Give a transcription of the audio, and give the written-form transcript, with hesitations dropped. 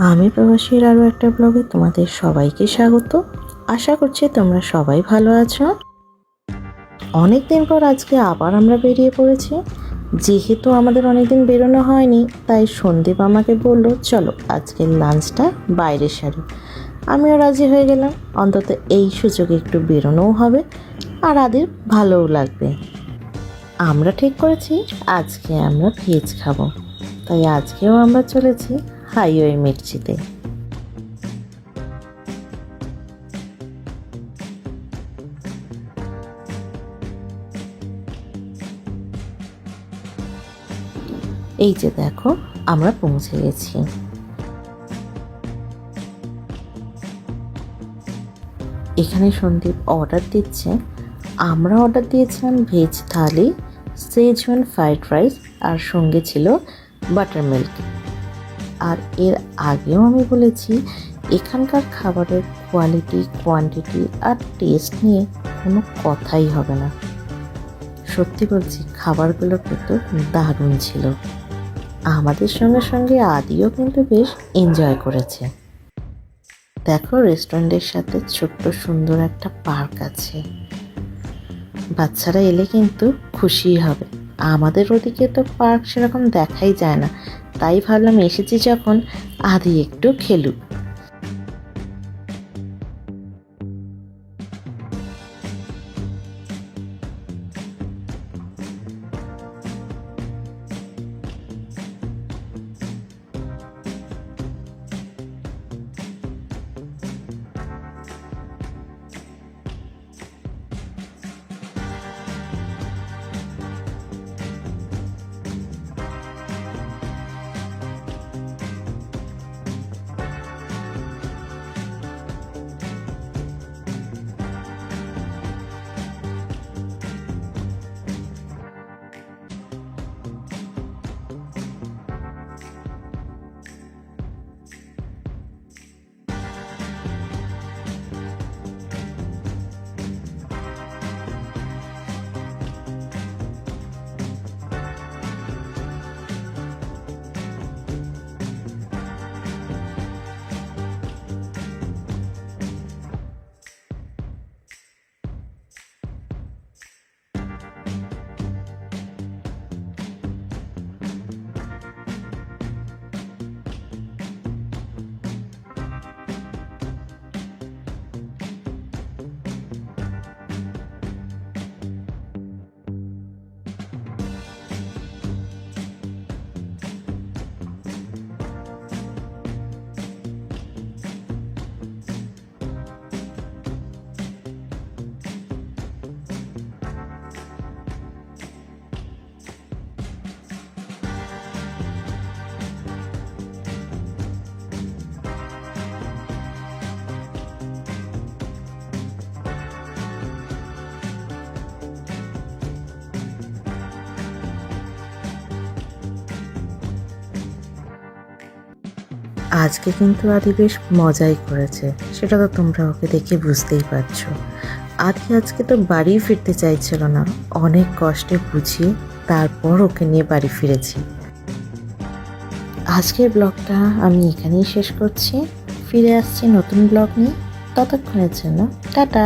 আমি প্রবাসীর আরও একটা ব্লগে তোমাদের সবাইকে স্বাগত। আশা করছি তোমরা সবাই ভালো আছো। অনেক দিন পর আজকে আবার আমরা বেরিয়ে পড়েছি। যেহেতু আমাদের অনেকদিন বেরোনো হয়নি, তাই সন্দীপ আমাকে বলল চলো আজকের লাঞ্চটা বাইরে সারি। আমিও রাজি হয়ে গেলাম, অন্তত এই সুযোগে একটু বেরোনোও হবে আর আদির ভালোও লাগবে। আমরা ঠিক করেছি আজকে আমরা ভেজ খাবো, তাই আজকেও আমরা চলেছি হাইওয়ে মির্চিতে। এই যে দেখো আমরা পৌঁছে গেছি। এখানে সন্দীপ অর্ডার দিচ্ছে। আমরা অর্ডার দিয়েছিলাম ভেজ থালি, সেজওয়ান ফ্রাইড রাইস আর সঙ্গে ছিল বাটার মিল্ক। আর এর আগেও আমি বলেছি এখানকার খাবারের কোয়ালিটি, কোয়ান্টিটি আর টেস্ট নিয়ে কোনো কথাই হবে না। সত্যি বলছি, খাবারগুলো কিন্তু দারুণ ছিল। আমাদের সঙ্গে সঙ্গে আদিও কিন্তু বেশ এনজয় করেছে। দেখো রেস্টুরেন্টের সাথে ছোট্ট সুন্দর একটা পার্ক আছে। বাচ্চারা এলে কিন্তু খুশি হবে। আমাদের ওদিকে তো পার্ক সেরকম দেখাই যায় না, তাই ভাবলাম এসেছি যখন আদি একটু খেলুক। আজকে কিন্তু আদি বেশ মজাই করেছে, সেটা তো তোমরা ওকে দেখে বুঝতেই পারছো। আদি আজকে তো বাড়ি ফিরতে চাইছিল না, অনেক কষ্টে বুঝিয়ে তারপর ওকে নিয়ে বাড়ি ফিরেছি। আজকের ব্লগটা আমি এখানেই শেষ করছি। ফিরে আসছি নতুন ব্লগ নিয়ে। ততক্ষণের জন্য টাটা।